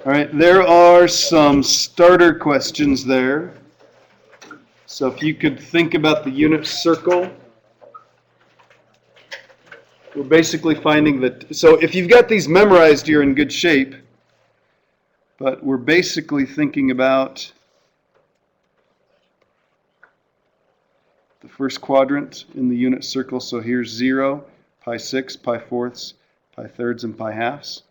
All right, there are some starter questions there. So if you could think about the unit circle, we're basically finding that, so if you've got these memorized, you're in good shape, but we're basically thinking about the first quadrant in the unit circle. So here's 0, pi 6, pi fourths, pi thirds, and pi halves.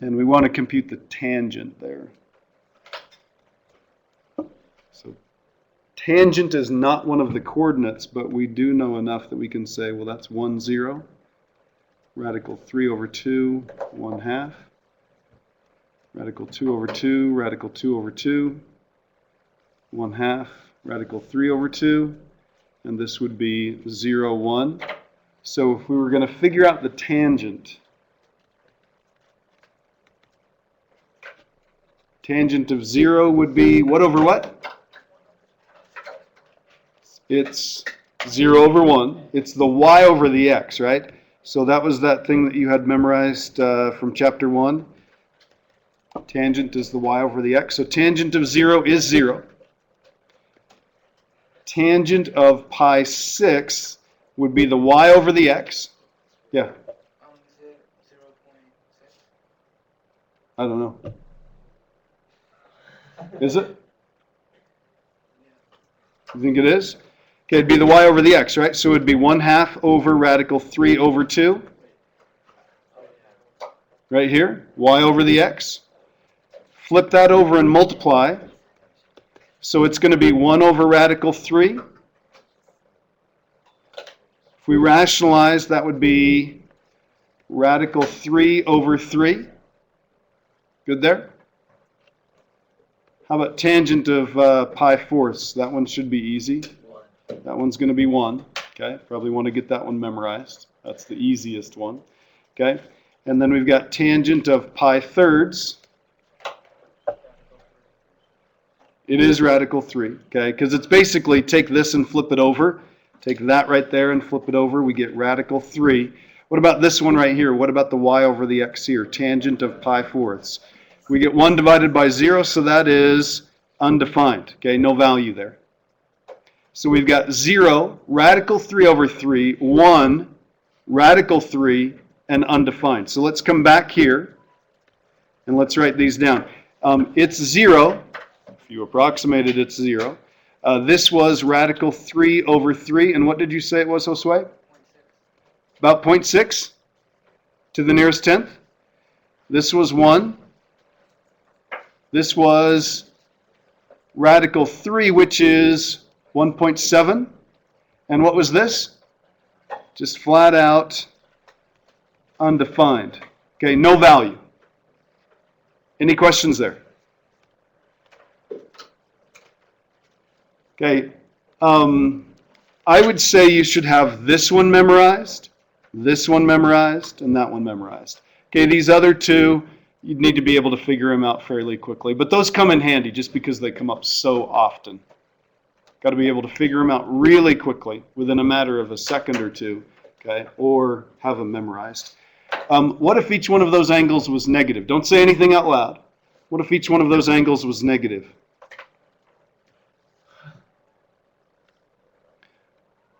And we want to compute the tangent there. So tangent is not one of the coordinates, but we do know enough that we can say, well, that's 1, 0. Radical 3 over 2, 1/2. Radical 2 over 2, radical 2 over 2, 1/2. Radical 3 over 2, and this would be 0, 1. So if we were going to figure out the tangent, tangent of 0 would be what over what? It's 0 over 1. It's the y over the x, right? So that was that thing that you had memorized from chapter 1. Tangent is the y over the x. So tangent of 0 is 0. Tangent of pi 6 would be the y over the x. Yeah. Is it 0.6? I don't know. Is it? You think it is? Okay, it'd be the y over the x, right? So it'd be 1/2 over radical 3 over 2. Right here, y over the x. Flip that over and multiply. So it's going to be 1 over radical 3. If we rationalize, that would be radical 3 over 3. Good there? How about tangent of pi fourths? That one should be easy. That one's going to be 1. Okay, probably want to get that one memorized. That's the easiest one. Okay, and then we've got tangent of pi thirds. It is radical 3, okay, because it's basically take this and flip it over. Take that right there and flip it over. We get radical 3. What about this one right here? What about the y over the x here? Tangent of pi fourths. We get 1 divided by 0, so that is undefined. Okay, no value there. So we've got 0, radical 3 over 3, 1, radical 3, and undefined. So let's come back here, and let's write these down. It's 0. If you approximate it, it's 0. This was radical 3 over 3, and what did you say it was, Josue? 0.6. About 0.6 to the nearest tenth. This was 1. This was radical 3, which is 1.7. And what was this? Just flat out undefined. Okay, no value. Any questions there? Okay, I would say you should have this one memorized, and that one memorized. Okay, these other two, you'd need to be able to figure them out fairly quickly. But those come in handy just because they come up so often. Got to be able to figure them out really quickly within a matter of a second or two, okay, or have them memorized. What if each one of those angles was negative? Don't say anything out loud. What if each one of those angles was negative?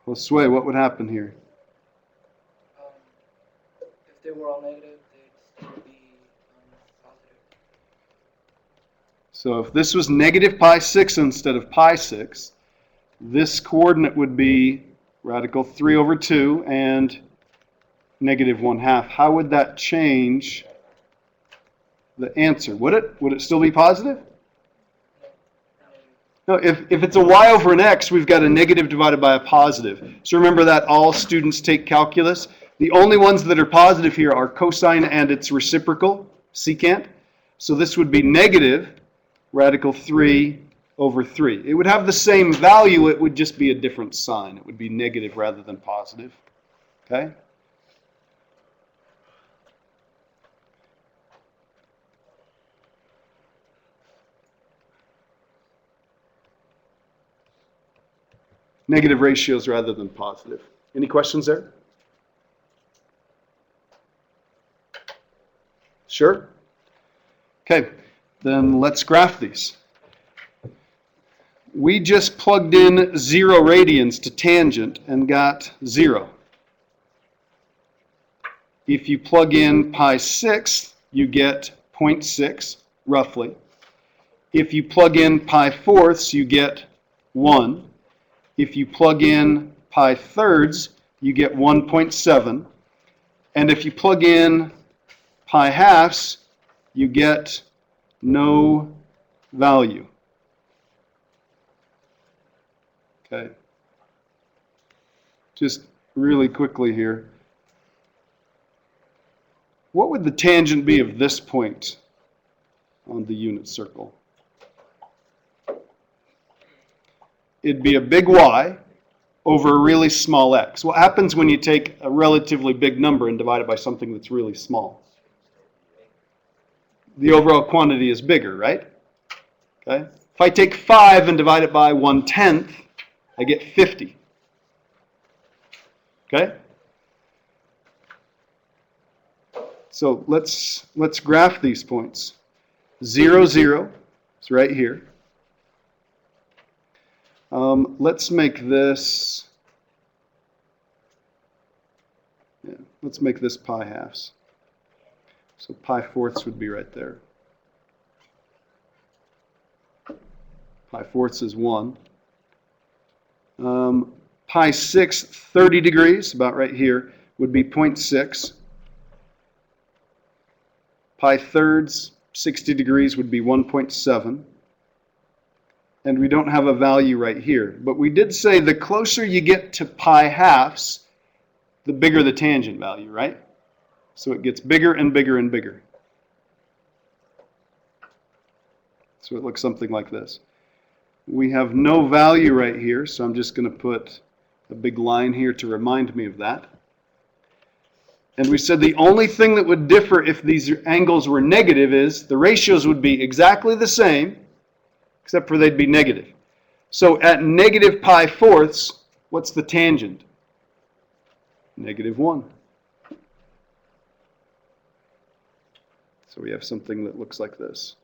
Well, Sway, what would happen here? If they were all negative, they'd still be positive. So if this was negative pi 6 instead of pi 6, this coordinate would be radical 3 over 2 and negative 1/2. How would that change the answer? Would it? Would it still be positive? No, if it's a y over an x, we've got a negative divided by a positive. So remember that all students take calculus. The only ones that are positive here are cosine and its reciprocal, secant. So this would be negative radical 3 over 3. It would have the same value, it would just be a different sign. It would be negative rather than positive. Okay? Negative ratios rather than positive. Any questions there? Sure? Okay, then let's graph these. We just plugged in 0 radians to tangent and got 0. If you plug in pi 6, you get 0.6, roughly. If you plug in pi fourths, you get 1. If you plug in pi thirds, you get 1.7. And if you plug in pi halves, you get no value. Okay. Just really quickly here. What would the tangent be of this point on the unit circle? It'd be a big Y over a really small x. What happens when you take a relatively big number and divide it by something that's really small? The overall quantity is bigger, right? Okay. If I take 5 and divide it by 1/10, I get 50. Okay? So let's graph these points. 0, 0 is right here. Let's make this, let's make this pi halves. So pi fourths would be right there. Pi fourths is 1. Pi 6, 30 degrees, about right here, would be 0.6. Pi thirds, 60 degrees, would be 1.7. And we don't have a value right here. But we did say the closer you get to pi halves, the bigger the tangent value, right? So it gets bigger and bigger and bigger. So it looks something like this. We have no value right here, so I'm just going to put a big line here to remind me of that. And we said the only thing that would differ if these angles were negative is the ratios would be exactly the same, except for they'd be negative. So at negative pi fourths, what's the tangent? -1. So we have something that looks like this.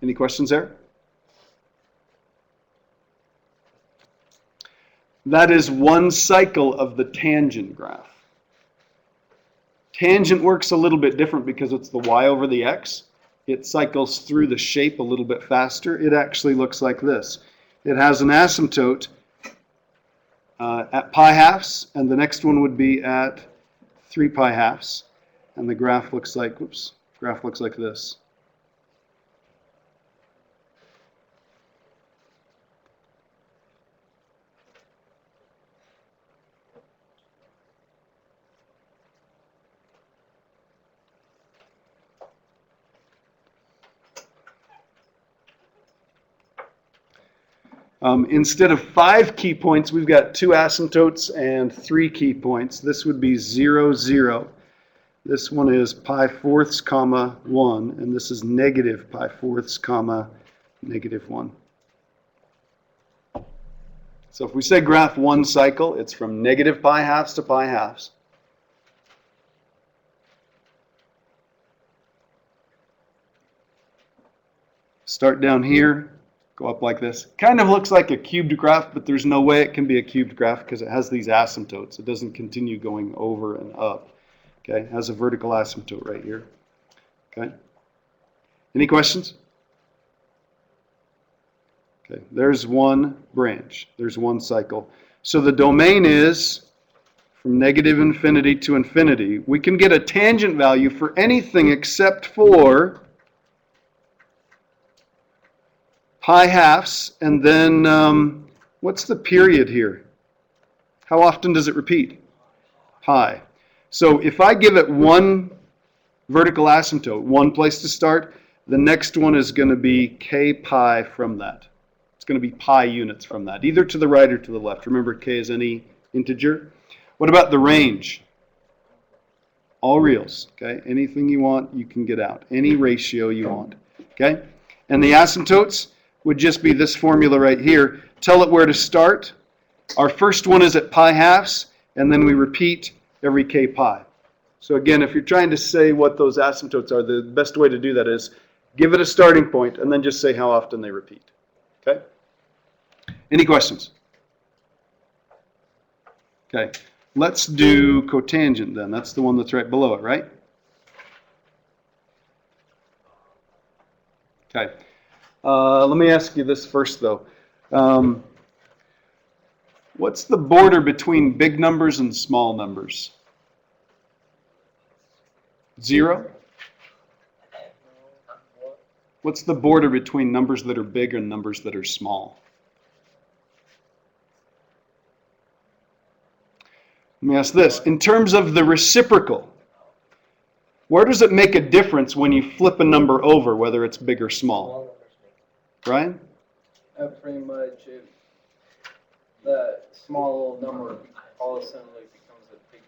Any questions there? That is one cycle of the tangent graph. Tangent works a little bit different because it's the y over the x. It cycles through the shape a little bit faster. It actually looks like this. It has an asymptote at pi halves, and the next one would be at 3 pi halves. And the graph looks like, graph looks like this. Instead of 5 key points, we've got 2 asymptotes and 3 key points. This would be 0, 0. This one is pi fourths, comma 1, and this is negative pi fourths, comma -1. So if we say graph one cycle, it's from negative pi halves to pi halves. Start down here. Go up like this. Kind of looks like a cubed graph, but there's no way it can be a cubed graph because it has these asymptotes. It doesn't continue going over and up. Okay, it has a vertical asymptote right here. Okay. Any questions? Okay, there's one branch. There's one cycle. So the domain is from negative infinity to infinity. We can get a tangent value for anything except for pi halves, and then what's the period here? How often does it repeat? Pi. So if I give it one vertical asymptote, one place to start, the next one is going to be k pi from that. It's going to be pi units from that, either to the right or to the left. Remember, k is any integer. What about the range? All reals, okay? Anything you want, you can get out. Any ratio you want, okay? And the asymptotes would just be this formula right here. Tell it where to start. Our first one is at pi halves, and then we repeat every k pi. So again, if you're trying to say what those asymptotes are, the best way to do that is give it a starting point and then just say how often they repeat. Okay? Any questions? Okay. Let's do cotangent then. That's the one that's right below it, right? Okay. Let me ask you this first, though. What's the border between big numbers and small numbers? 0? What's the border between numbers that are big and numbers that are small? Let me ask this. In terms of the reciprocal, where does it make a difference when you flip a number over, whether it's big or small? Brian? Pretty much, if the small number all of a sudden becomes a big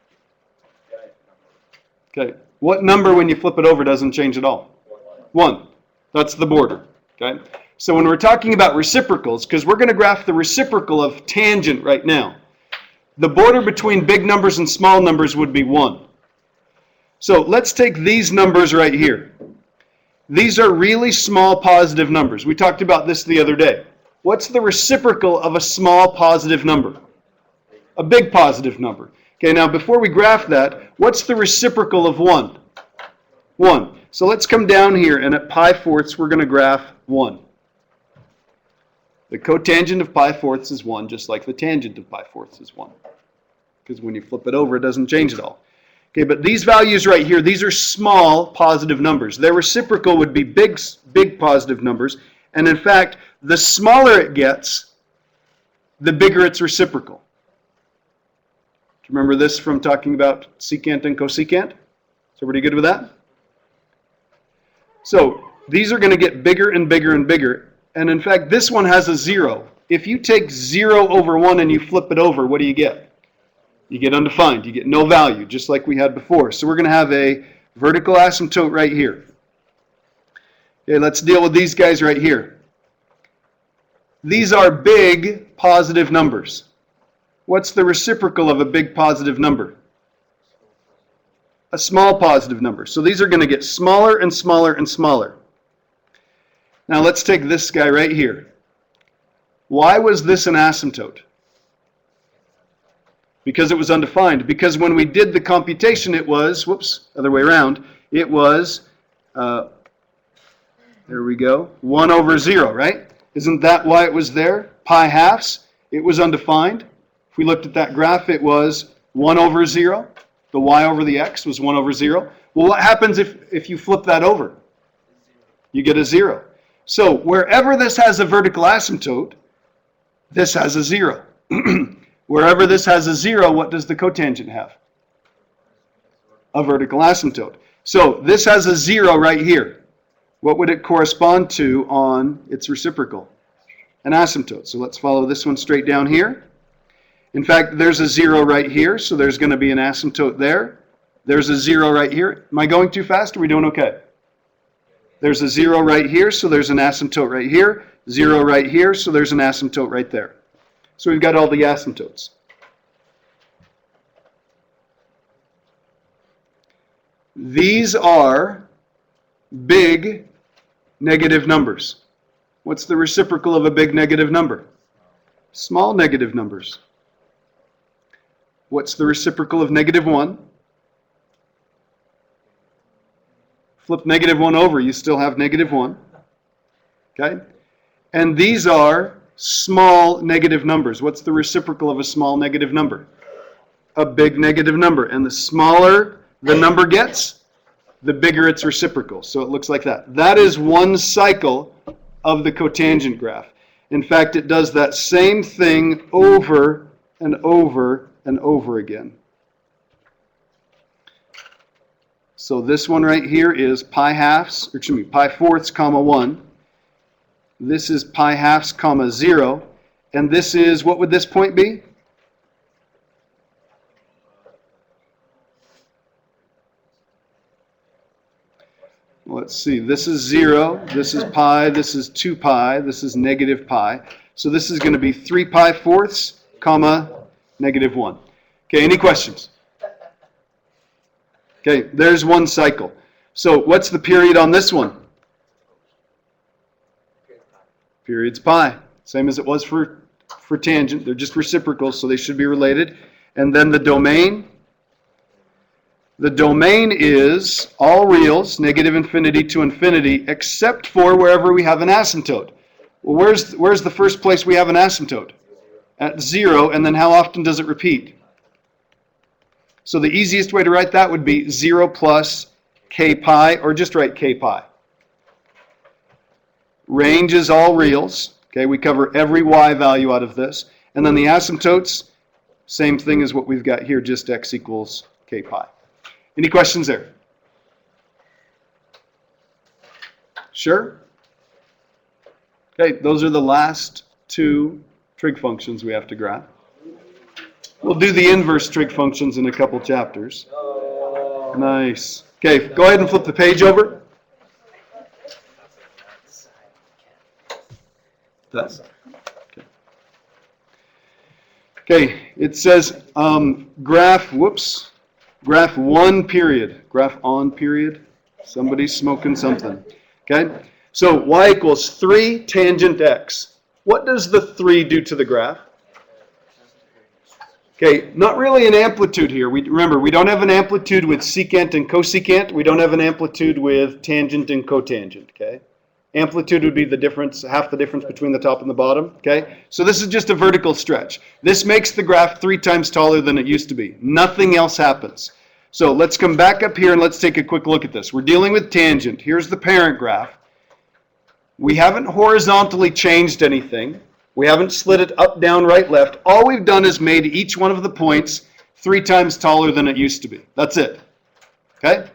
giant number. Okay. What number, when you flip it over, doesn't change at all? 1. That's the border. Okay. So when we're talking about reciprocals, because we're going to graph the reciprocal of tangent right now, the border between big numbers and small numbers would be 1. So let's take these numbers right here. These are really small positive numbers. We talked about this the other day. What's the reciprocal of a small positive number? A big positive number. Okay, now before we graph that, what's the reciprocal of 1? 1. So let's come down here, and at pi fourths, we're going to graph 1. The cotangent of pi fourths is 1, just like the tangent of pi fourths is 1. Because when you flip it over, it doesn't change at all. Okay, but these values right here, these are small positive numbers. Their reciprocal would be big positive numbers. And in fact, the smaller it gets, the bigger its reciprocal. Do you remember this from talking about secant and cosecant? Is everybody good with that? So these are going to get bigger and bigger and bigger. And in fact, this one has a 0. If you take 0 over 1 and you flip it over, what do you get? You get undefined. You get no value, just like we had before. So we're going to have a vertical asymptote right here. Okay, let's deal with these guys right here. These are big positive numbers. What's the reciprocal of a big positive number? A small positive number. So these are going to get smaller and smaller and smaller. Now let's take this guy right here. Why was this an asymptote? Because it was undefined. Because when we did the computation, it was, whoops, other way around, it was, there we go, 1 over 0, right? Isn't that why it was there? Pi halves, it was undefined. If we looked at that graph, it was 1 over 0. The y over the x was 1 over 0. Well, what happens if you flip that over? You get a 0. So wherever this has a vertical asymptote, this has a 0. Wherever this has a 0, what does the cotangent have? A vertical asymptote. So this has a 0 right here. What would it correspond to on its reciprocal? An asymptote. So let's follow this one straight down here. In fact, there's a 0 right here, so there's going to be an asymptote there. There's a 0 right here. Am I going too fast? Or are we doing okay? There's a 0 right here, so there's an asymptote right here. 0 right here, so there's an asymptote right there. So we've got all the asymptotes. These are big negative numbers. What's the reciprocal of a big negative number? Small negative numbers. What's the reciprocal of -1? Flip -1 over, you still have -1. Okay? And these are small negative numbers. What's the reciprocal of a small negative number? A big negative number. And the smaller the number gets, the bigger its reciprocal. So it looks like that. That is one cycle of the cotangent graph. In fact, it does that same thing over and over and over again. So this one right here is pi halves, or excuse me, pi fourths, comma 1. This is pi halves, comma 0. And this is, what would this point be? Let's see, this is 0, this is pi, this is 2 pi, this is negative pi. So this is going to be 3 pi fourths, comma, -1. Okay, any questions? Okay, there's one cycle. So what's the period on this one? Period's pi. Same as it was for tangent. They're just reciprocals, so they should be related. And then the domain. The domain is all reals, negative infinity to infinity, except for wherever we have an asymptote. Well, where's the first place we have an asymptote? At 0, and then how often does it repeat? So the easiest way to write that would be 0 plus k pi, or just write k pi. Range is all reals. Okay, we cover every y value out of this. And then the asymptotes, same thing as what we've got here, just x equals k pi. Any questions there? Sure? Okay, those are the last two trig functions we have to graph. We'll do the inverse trig functions in a couple chapters. Nice. Okay, go ahead and flip the page over. Okay, it says graph 1 period. Graph on period. Somebody's smoking something. Okay, so y equals 3 tangent x. What does the 3 do to the graph? Okay, not really an amplitude here. Remember, we don't have an amplitude with secant and cosecant. We don't have an amplitude with tangent and cotangent, okay? Amplitude would be the difference, half the difference between the top and the bottom, okay? So this is just a vertical stretch. This makes the graph 3 times taller than it used to be. Nothing else happens. So let's come back up here and let's take a quick look at this. We're dealing with tangent. Here's the parent graph. We haven't horizontally changed anything. We haven't slid it up, down, right, left. All we've done is made each one of the points 3 times taller than it used to be. That's it. Okay?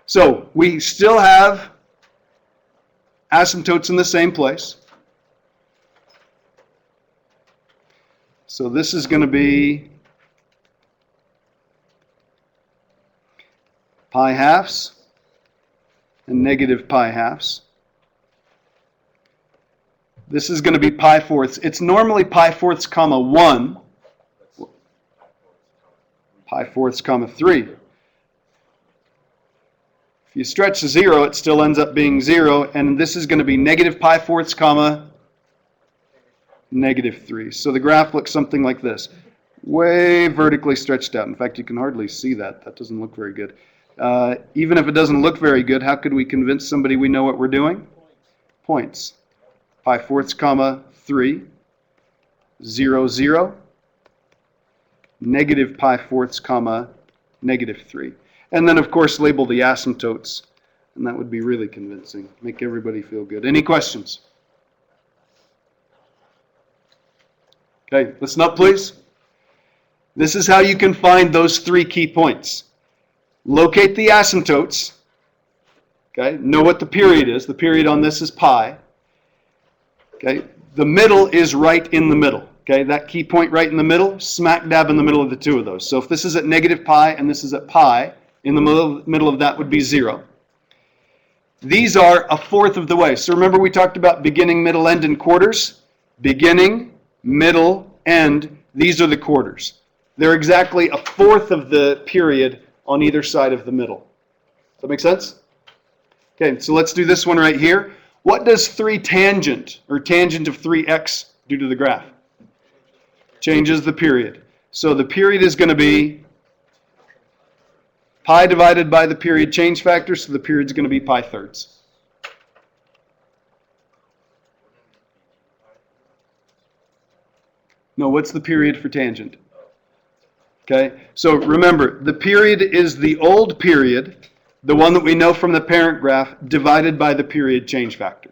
So we still have asymptotes in the same place. So this is going to be pi halves and negative pi halves. This is going to be pi fourths. It's normally pi fourths comma 1, pi fourths comma 3. If you stretch to 0, it still ends up being 0, and this is going to be negative pi fourths comma negative 3. So the graph looks something like this. Way vertically stretched out. In fact, you can hardly see that. That doesn't look very good. Even if it doesn't look very good, how could we convince somebody we know what we're doing? Points. Pi fourths comma 3, 0, 0, negative pi fourths comma negative 3. And then, of course, label the asymptotes, and that would be really convincing. Make everybody feel good. Any questions? Okay, listen up, please. This is how you can find those 3 key points. Locate the asymptotes. Okay, know what the period is. The period on this is pi. Okay, the middle is right in the middle. Okay, that key point right in the middle, smack dab in the middle of the two of those. So if this is at negative pi and this is at pi, in the middle of that would be 0. These are a fourth of the way. So remember we talked about beginning, middle, end, and quarters? Beginning, middle, end, these are the quarters. They're exactly a fourth of the period on either side of the middle. Does that make sense? Okay, so let's do this one right here. What does 3 tangent, or tangent of 3x, do to the graph? Changes the period. So the period is going to be pi divided by the period change factor, so the period is going to be pi thirds. No, what's the period for tangent? Okay, so remember, the period is the old period, the one that we know from the parent graph, divided by the period change factor.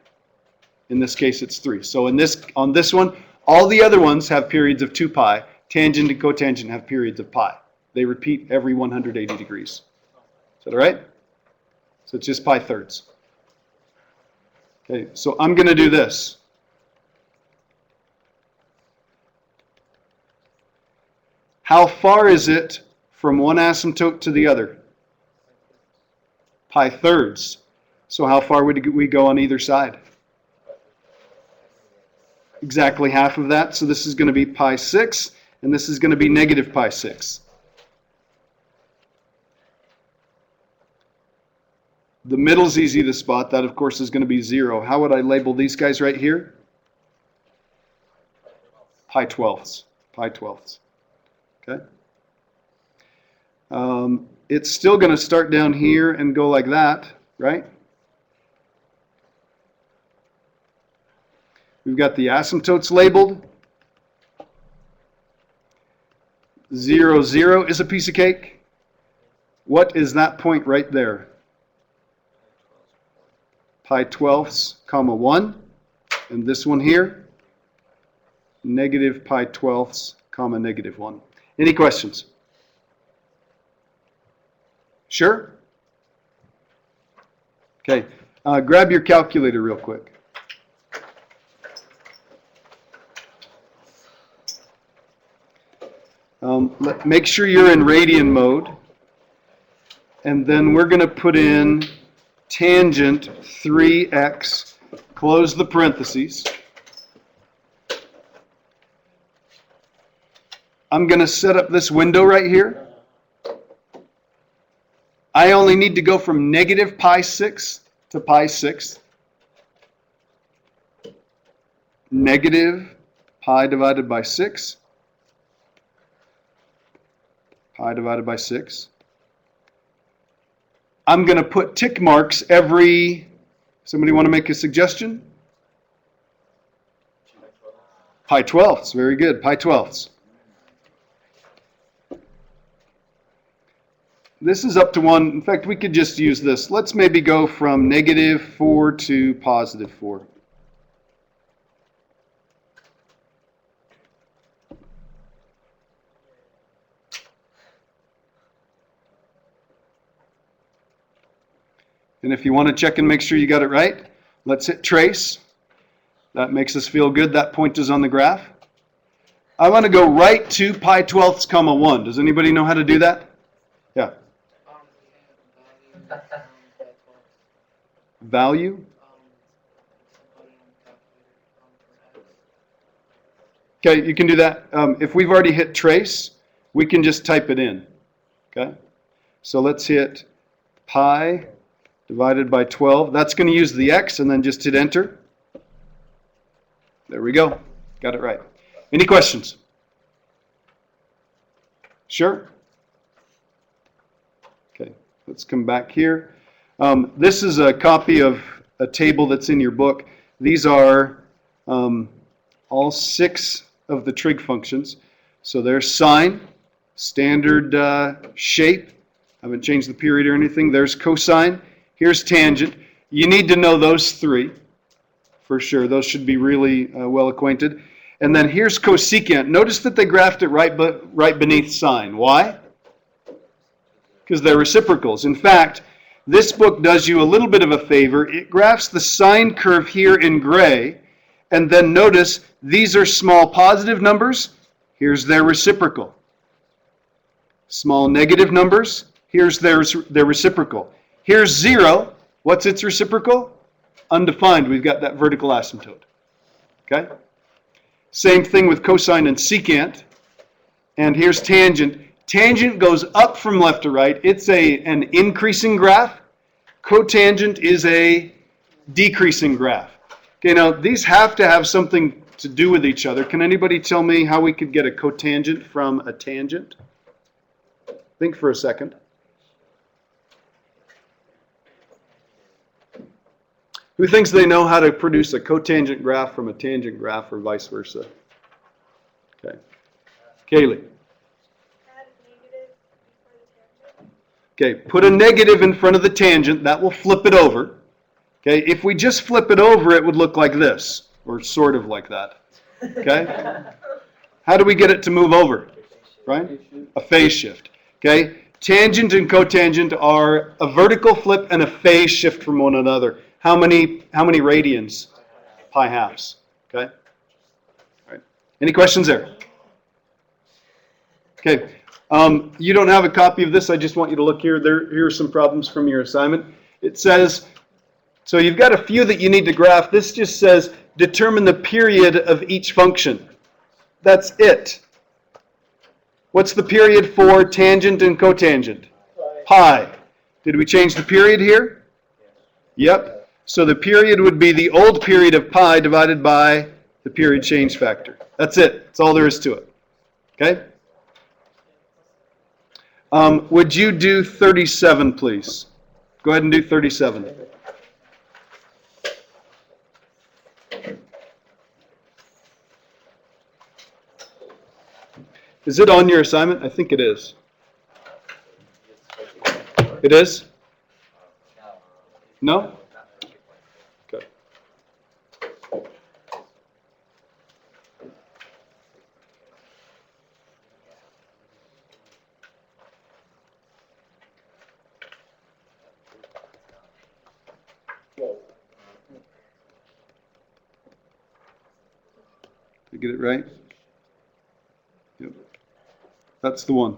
In this case, it's 3. So on this one, all the other ones have periods of 2 pi. Tangent and cotangent have periods of pi. They repeat every 180 degrees. Is that all right? So it's just pi thirds. Okay, so I'm going to do this. How far is it from one asymptote to the other? Pi thirds. So how far would we go on either side? Exactly half of that. So this is going to be pi 6, and this is going to be negative pi 6. The middle's easy to spot. That, of course, is going to be 0. How would I label these guys right here? Pi twelfths. Pi twelfths. Okay? It's still going to start down here and go like that, right? We've got the asymptotes labeled. 0, 0 is a piece of cake. What is that point right there? Pi twelfths, comma 1. And this one here, negative pi twelfths, comma negative 1. Any questions? Sure? Okay. Grab your calculator real quick. Make sure you're in radian mode. And then we're going to put in tangent 3x, close the parentheses. I'm going to set up this window right here. I only need to go from negative pi 6 to pi 6. Negative pi divided by 6. Pi divided by 6. I'm going to put tick marks every... Somebody want to make a suggestion? Pi twelfths. Very good. Pi twelfths. This is up to 1. In fact, we could just use this. Let's maybe go from negative 4 to positive 4. And if you want to check and make sure you got it right, let's hit trace. That makes us feel good. That point is on the graph. I want to go right to pi twelfths, comma 1. Does anybody know how to do that? Yeah. Value? Okay, you can do that. If we've already hit trace, we can just type it in. Okay? So let's hit pi divided by 12. That's going to use the x, and then just hit enter. There we go. Got it right. Any questions? Sure? Okay, let's come back here. This is a copy of a table that's in your book. These are all 6 of the trig functions. So there's sine, standard shape. Haven't changed the period or anything. There's cosine. Here's tangent. You need to know those 3 for sure. Those should be really well acquainted. And then here's cosecant. Notice that they graphed it right beneath sine. Why? Because they're reciprocals. In fact, this book does you a little bit of a favor. It graphs the sine curve here in gray, and then notice these are small positive numbers. Here's their reciprocal. Small negative numbers. Here's their reciprocal. Here's 0. What's its reciprocal? Undefined. We've got that vertical asymptote. Okay? Same thing with cosine and secant. And here's tangent. Tangent goes up from left to right. It's an increasing graph. Cotangent is a decreasing graph. Okay, now these have to have something to do with each other. Can anybody tell me how we could get a cotangent from a tangent? Think for a second. Who thinks they know how to produce a cotangent graph from a tangent graph or vice versa? Okay. Kaylee. Add negative before the tangent. Okay, put a negative in front of the tangent. That will flip it over. Okay, if we just flip it over, it would look like this, or sort of like that. Okay? How do we get it to move over? Right? A phase shift. Okay? Tangent and cotangent are a vertical flip and a phase shift from one another. How many radians? Pi halves. Okay? All right. Any questions there? Okay. You don't have a copy of this. I just want you to look here. Here are some problems from your assignment. It says, so you've got a few that you need to graph. This just says, determine the period of each function. That's it. What's the period for tangent and cotangent? Pi. Did we change the period here? Yep. So the period would be the old period of pi divided by the period change factor. That's it. That's all there is to it. Okay? Would you do 37, please? Go ahead and do 37. Is it on your assignment? I think it is. It is? No? Okay. Did I get it right? Yep. That's the one.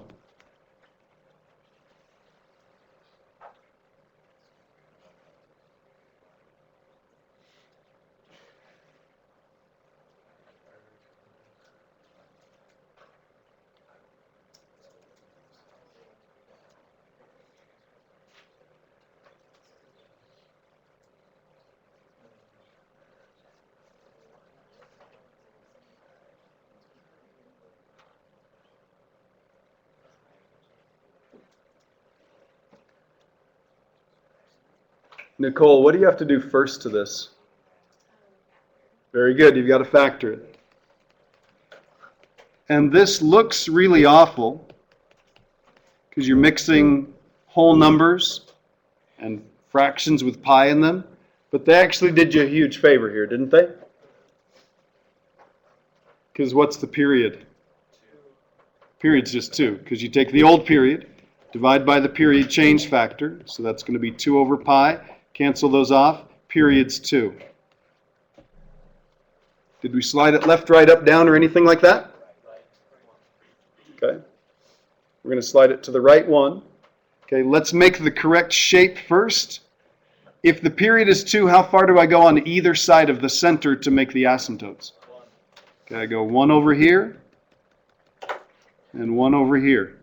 Nicole, what do you have to do first to this? Very good. You've got to factor it. And this looks really awful because you're mixing whole numbers and fractions with pi in them. But they actually did you a huge favor here, didn't they? Because what's the period? Period's just 2. Because you take the old period, divide by the period change factor. So that's going to be 2 over pi. Cancel those off. Period's 2. Did we slide it left, right, up, down, or anything like that? Okay. We're going to slide it to the right one. Okay, let's make the correct shape first. If the period is 2, how far do I go on either side of the center to make the asymptotes? Okay, I go 1 over here and 1 over here.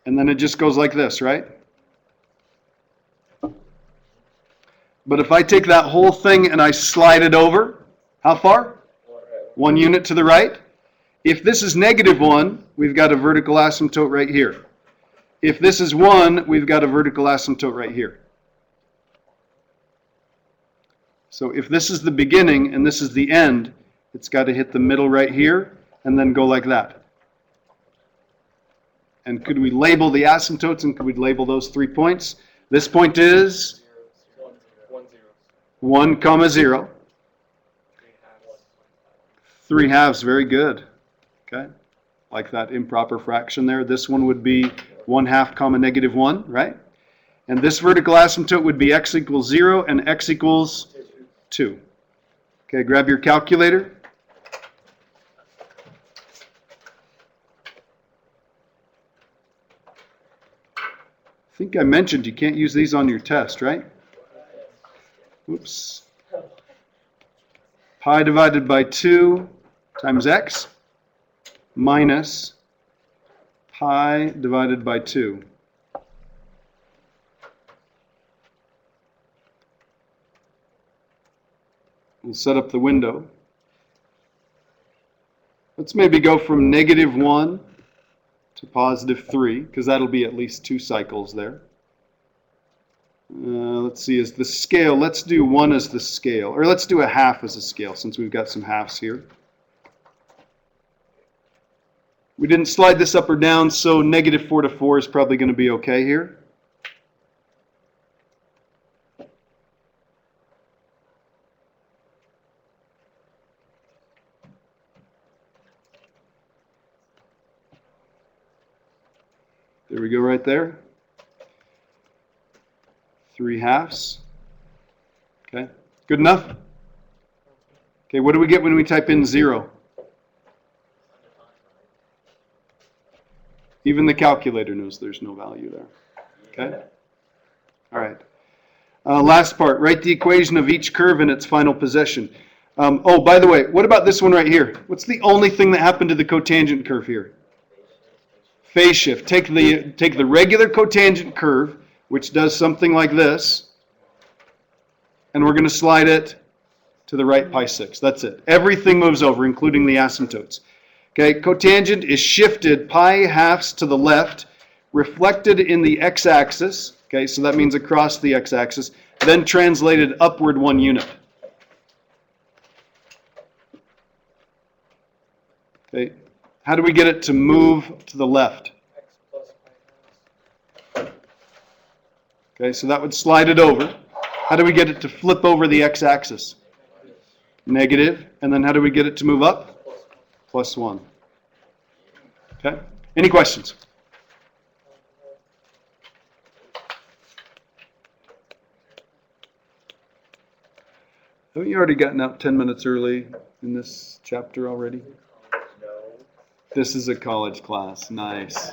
And then it just goes like this, right? But if I take that whole thing and I slide it over, how far? 1 unit to the right. If this is -1, we've got a vertical asymptote right here. If this is 1, we've got a vertical asymptote right here. So if this is the beginning and this is the end, it's got to hit the middle right here and then go like that. And could we label the asymptotes and could we label those 3 points? This point is 1, 0. 3 halves, very good. Okay, like that improper fraction there. This one would be 1/2, -1, right? And this vertical asymptote would be x equals 0 and x equals 2. Okay, grab your calculator. I think I mentioned you can't use these on your test, right? Oops. Pi divided by 2 times x minus pi divided by 2. We'll set up the window. Let's maybe go from -1 to +3, because that'll be at least 2 cycles there. Let's see, as the scale, let's do 1 as the scale, or let's do a half as a scale, since we've got some halves here. We didn't slide this up or down, so -4 to 4 is probably going to be okay here. There we go right there. 3 halves. Okay, good enough? Okay, what do we get when we type in 0? Even the calculator knows there's no value there. Okay? All right. Last part, write the equation of each curve in its final position. Oh, by the way, what about this one right here? What's the only thing that happened to the cotangent curve here? Phase shift. Take the regular cotangent curve, which does something like this, and we're going to slide it to the right pi 6. That's it. Everything moves over, including the asymptotes. Okay, cotangent is shifted pi halves to the left, reflected in the x-axis. Okay, so that means across the x-axis, then translated upward 1 unit. Okay, how do we get it to move to the left? X plus pi halves. Okay, so that would slide it over. How do we get it to flip over the x-axis? Negative. And then how do we get it to move up? Plus 1. Okay, any questions? Haven't you already gotten out 10 minutes early in this chapter already? This is a college class. Nice.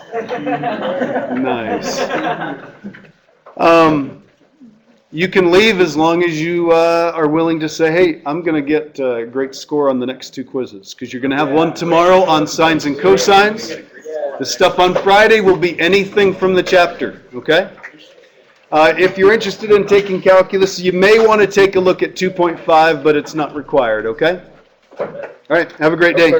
Nice. You can leave as long as you are willing to say, hey, I'm going to get a great score on the next 2 quizzes, because you're going to have one tomorrow on sines and cosines. The stuff on Friday will be anything from the chapter, okay? If you're interested in taking calculus, you may want to take a look at 2.5, but it's not required, okay? All right, have a great day.